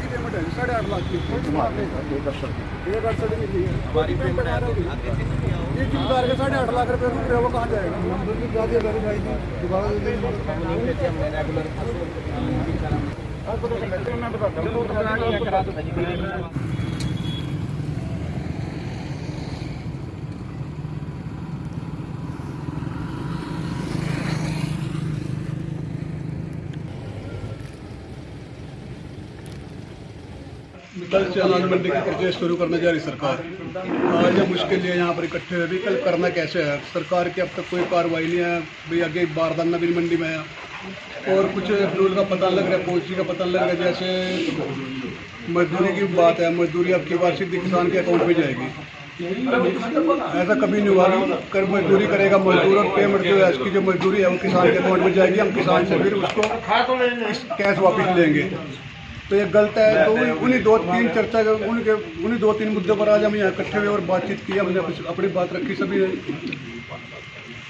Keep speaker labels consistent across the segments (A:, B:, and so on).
A: Payment है 8.5 लाख की एक अड़सठ मिली है हमारी पेमेंट ये जिम्मेदार के 8.5 लाख रुपये रुक रहे वो कहाँ जाएगा। नंबर की बात वेरीफाई की दोबारा मैं बताता हूँ। कल से अनाज मंडी की परचेज शुरू करने जा रही सरकार। आज यह मुश्किल है यहाँ पर इकट्ठे हुए भी, कल करना कैसे है। सरकार की अब तक कोई कार्रवाई नहीं है भाई। आगे बारदाना नवीन मंडी में है और कुछ फ्लूल का पता लग रहा है, पॉलिसी का पता लग रहा है। जैसे मजदूरी की बात है, मजदूरी आपकी वार्षिक किसान के अकाउंट में जाएगी। ऐसा कभी नहीं हुआ कर मजदूरी करेगा मजदूर और पेमेंट जो है इसकी जो मजदूरी है वो किसान के अकाउंट में जाएगी। हम किसान से फिर उसको कैश वापस लेंगे। तो ये गलत है। तो उन्हीं दो तीन मुद्दों पर आज हम यहाँ इकट्ठे हुए और बातचीत की। हमने अपनी बात रखी सभी ने।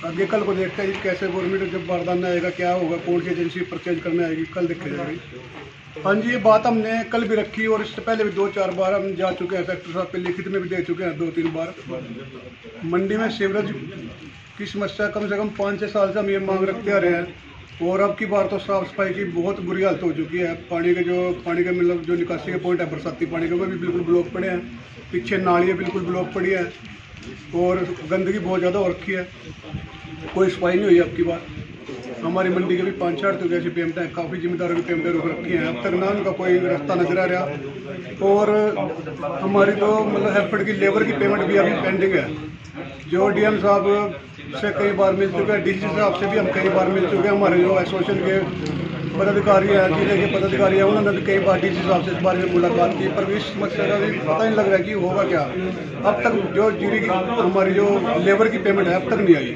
A: आगे कल को देखते हैं कैसे गवर्नमेंट जब बारदाना आएगा क्या होगा, कौन सी एजेंसी परचेज करने आएगी, कल देखा जाएगी। हाँ जी, ये बात हमने कल भी रखी और इससे पहले भी 2-4 बार हम जा चुके हैं। सेक्टर साहब पे लिखित में भी दे चुके हैं 2-3 बार। मंडी में सीवरेज की समस्या कम से कम 5-6 साल से हम ये मांग रखते आ रहे हैं। और अब की बार तो साफ़ सफाई की बहुत बुरी हालत हो चुकी है। पानी के मतलब जो निकासी के पॉइंट है बरसाती पानी के वो भी बिल्कुल ब्लॉक पड़े हैं। पीछे नालियाँ बिल्कुल ब्लॉक पड़ी है और गंदगी बहुत ज़्यादा हो रखी है। कोई सफाई नहीं हुई अब की बार। हमारी मंडी के भी 5-6 तो ऐसी पेमेंटें हैं, काफ़ी जिम्मेदारों की पेमेंटें रोक रखी हैं। अब तक ना उनका कोई रास्ता नजर आ रहा। और हमारी तो मतलब हेल्पर की लेबर की पेमेंट भी अभी पेंडिंग है। जो डीएम साहब से कई बार मिल चुके हैं, डीसी साहब से भी हम कई बार मिल चुके हैं। हमारे जो एसोसिएशन के पदाधिकारी हैं, जिले के पदाधिकारी हैं, उन्होंने भी कई बार डीसी साहब से इस बारे में मुलाकात की। पर इस समस्या का भी पता नहीं लग रहा है कि होगा क्या। अब तक जो जीरी की हमारी जो लेबर की पेमेंट है अब तक नहीं आई।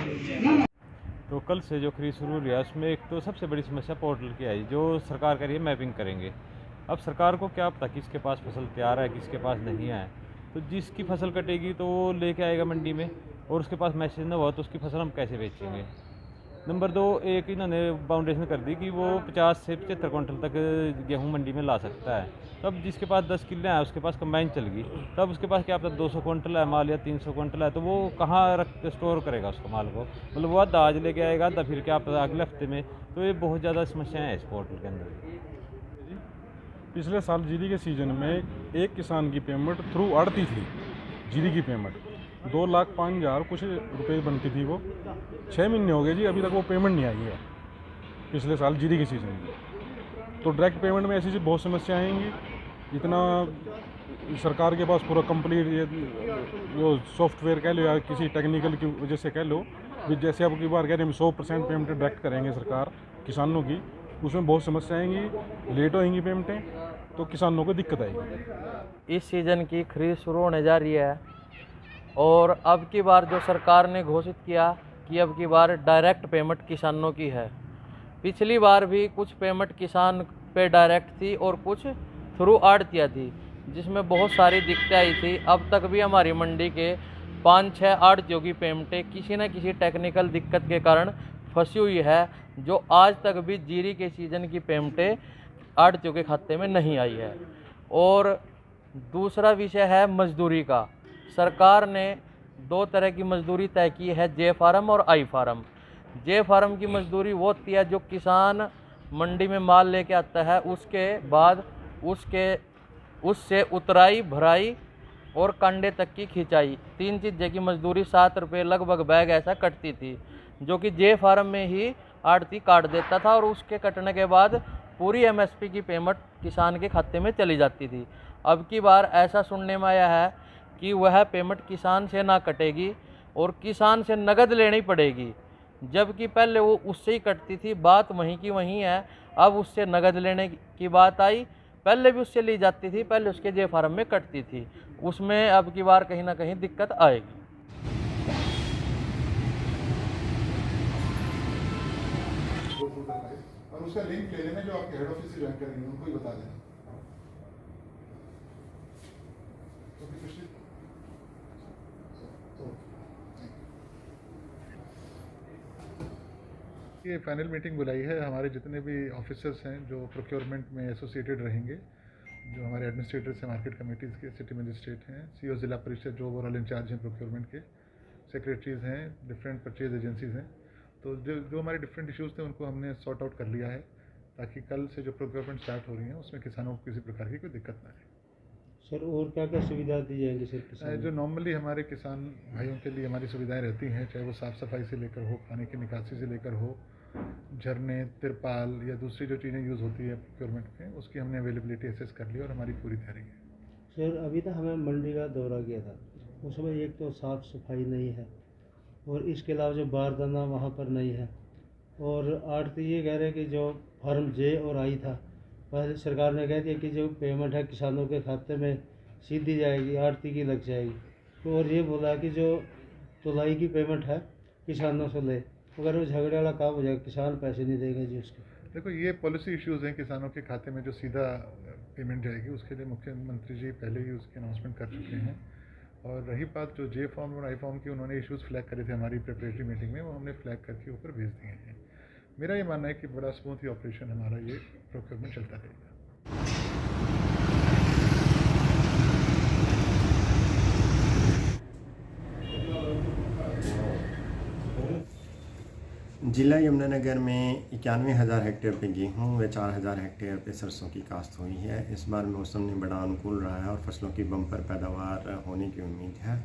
B: तो कल से जो खरीद शुरू हुई है उसमें एक तो सबसे बड़ी समस्या पोर्टल की आई, जो सरकार कह रही है मैपिंग करेंगे। अब सरकार को क्या पता किसके पास फसल तैयार है किसके पास नहीं है। तो जिसकी फसल कटेगी तो वो लेके आएगा मंडी में और उसके पास मैसेज ना हुआ तो उसकी फसल हम कैसे बेचेंगे। नंबर 2, एक इन्होंने बाउंडेशन कर दी कि वो 50 से 75 क्विंटल तक गेहूं मंडी में ला सकता है। तब जिसके पास 10 किले हैं उसके पास कंबाइन चल गई, तब उसके पास क्या पता 200 क्विंटल है माल या 300 क्विंटल है, तो वो कहाँ स्टोर करेगा उसको माल को। मतलब वो आधा आज लेके आएगा आधा फिर क्या पता अगले हफ्ते में। तो ये बहुत ज़्यादा समस्याएँ हैं इस पोर्टल के अंदर।
C: पिछले साल जीरी के सीज़न में एक किसान की पेमेंट थ्रू आड़ती थी। जीरी की पेमेंट 2,05,000 कुछ रुपए बनती थी। वो 6 महीने हो गए जी, अभी तक वो पेमेंट नहीं आई है पिछले साल जीरी के सीज़न में। तो डायरेक्ट पेमेंट में ऐसी बहुत समस्याएं आएंगी। इतना सरकार के पास पूरा कंप्लीट ये जो सॉफ्टवेयर कह लो या किसी टेक्निकल की वजह से कह लो, जैसे अब की बार कह रहे हैं 100% पेमेंट डायरेक्ट करेंगे सरकार किसानों की, उसमें बहुत समस्या आएंगी, लेट होएंगी पेमेंटें, तो किसानों को दिक्कत आएगी।
D: इस सीज़न की खरीद शुरू होने जा रही है और अब की बार जो सरकार ने घोषित किया कि अब की बार डायरेक्ट पेमेंट किसानों की है। पिछली बार भी कुछ पेमेंट किसान पे डायरेक्ट थी और कुछ थ्रू आड़तिया थी, जिसमें बहुत सारी दिक्कतें आई थी। अब तक भी हमारी मंडी के 5-6 आड़तियों की पेमेंटें किसी न किसी टेक्निकल दिक्कत के कारण फंसी हुई है, जो आज तक भी जीरी के सीज़न की पेमेंटें आड़तियों के खाते में नहीं आई है। और दूसरा विषय है मजदूरी का। सरकार ने 2 तरह की मजदूरी तय की है, जे फार्म और आई फार्म। जे फार्म की मजदूरी वो होती है जो किसान मंडी में माल लेके आता है, उसके बाद उससे उतराई भराई और कंडे तक की खिंचाई, 3 चीज़ें की मजदूरी 7 रुपये लगभग बैग ऐसा कटती थी, जो कि जे फार्म में ही आड़ती काट देता था और उसके कटने के बाद पूरी एमएसपी की पेमेंट किसान के खाते में चली जाती थी। अब की बार ऐसा सुनने में आया है कि वह पेमेंट किसान से ना कटेगी और किसान से नगद लेनी पड़ेगी, जबकि पहले वो उससे ही कटती थी। बात वहीं की वहीं है। अब उससे नगद लेने की बात आई, पहले भी उससे ली जाती थी, पहले उसके जे फार्म में कटती थी। उसमें अब की बार कहीं ना कहीं दिक्कत आएगी।
E: और उसका लिंक ले लेना, जो आपके हेड ऑफिस से ज्वाइन करेंगे उनको ही बता देना। ये फाइनल मीटिंग बुलाई है, हमारे जितने भी ऑफिसर्स हैं जो प्रोक्योरमेंट में एसोसिएटेड रहेंगे, जो हमारे एडमिनिस्ट्रेटर्स हैं मार्केट कमेटीज़ के, सिटी मजिस्ट्रेट हैं, सीईओ जिला परिषद जो ओवरऑल इंचार्ज हैं प्रोक्योरमेंट के, सेक्रेटरीज़ हैं, डिफरेंट परचेज एजेंसीज़ हैं। तो जो हमारे डिफरेंट इश्यूज़ थे उनको हमने सॉर्ट आउट कर लिया है, ताकि कल से जो प्रोक्योरमेंट स्टार्ट हो रही है उसमें किसानों को किसी प्रकार की कोई दिक्कत ना आए।
F: सर और क्या क्या सुविधा दी जाएंगी सर किसान?
E: जो नॉर्मली हमारे किसान भाइयों के लिए हमारी सुविधाएं रहती हैं, चाहे वो साफ़ सफाई से लेकर हो, पानी की निकासी से लेकर हो, झरने, तिरपाल या दूसरी जो चीज़ें यूज़ होती है प्रोक्योरमेंट में, उसकी हमने अवेलेबिलिटी असेस कर ली और हमारी पूरी तैयारी है।
F: सर अभी तक हमें मंडी का दौरा किया था, उसमें एक तो साफ़ सफाई नहीं है और इसके अलावा जो बारदाना वहाँ पर नहीं है, और आड़ती ये कह रहे हैं कि जो फार्म जे और आई था, पहले सरकार ने कह दिया कि जो पेमेंट है किसानों के खाते में सीधी जाएगी, आड़ती की लग जाएगी। तो और ये बोला कि जो तुलाई की पेमेंट है किसानों से ले, अगर वो झगड़े वाला काम हो जाएगा किसान पैसे नहीं देगा जी उसके।
E: देखो ये पॉलिसी इश्यूज़ हैं, किसानों के खाते में जो सीधा पेमेंट जाएगी उसके लिए मुख्यमंत्री जी पहले ही उसकी अनाउंसमेंट कर चुके हैं। और रही बात जो जे फॉर्म और आई फॉर्म की, उन्होंने इश्यूज़ फ्लैग करे थे हमारी प्रिपरेटरी मीटिंग में, वो हमने फ्लैग करके ऊपर भेज दिए हैं। मेरा ये मानना है कि बड़ा स्मूथ ही ऑपरेशन हमारा ये प्रोक्योरमेंट चलता रहेगा।
G: जिला यमुनानगर में 91,000 हेक्टेयर पे गेहूँ व 4,000 हेक्टेयर पे सरसों की काश्त हुई है। इस बार मौसम ने बड़ा अनुकूल रहा है और फसलों की बम्पर पैदावार होने की उम्मीद है।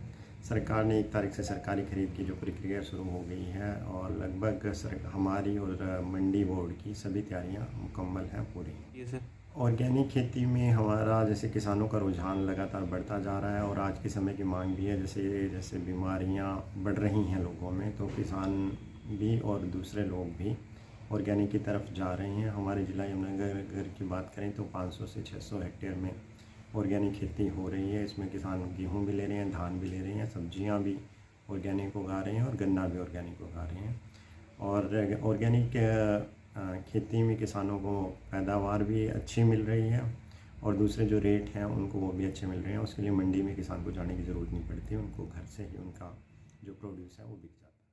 G: सरकार ने 1 तारीख से सरकारी खरीद की जो प्रक्रिया शुरू हो गई है और लगभग हमारी और मंडी बोर्ड की सभी तैयारियां मुकम्मल हैं पूरी। ऑर्गेनिक खेती में हमारा जैसे किसानों का रुझान लगातार बढ़ता जा रहा है और आज के समय की मांग भी है, जैसे बीमारियां बढ़ रही हैं लोगों में, तो किसान भी और दूसरे लोग भी ऑर्गेनिक की तरफ जा रहे हैं। हमारे ज़िला यमुनानगर की बात करें तो 500 से 600 हेक्टेयर में ऑर्गेनिक खेती हो रही है। इसमें किसान गेहूं भी ले रहे हैं, धान भी ले रहे हैं, सब्जियां भी ऑर्गेनिक उगा रहे हैं और गन्ना भी ऑर्गेनिक उगा रहे हैं। और ऑर्गेनिक खेती में किसानों को पैदावार भी अच्छी मिल रही है और दूसरे जो रेट हैं उनको वो भी अच्छे मिल रहे हैं। उसके लिए मंडी में किसान को जाने की ज़रूरत नहीं पड़ती, उनको घर से ही उनका जो प्रोड्यूस है वो बिक जाता है।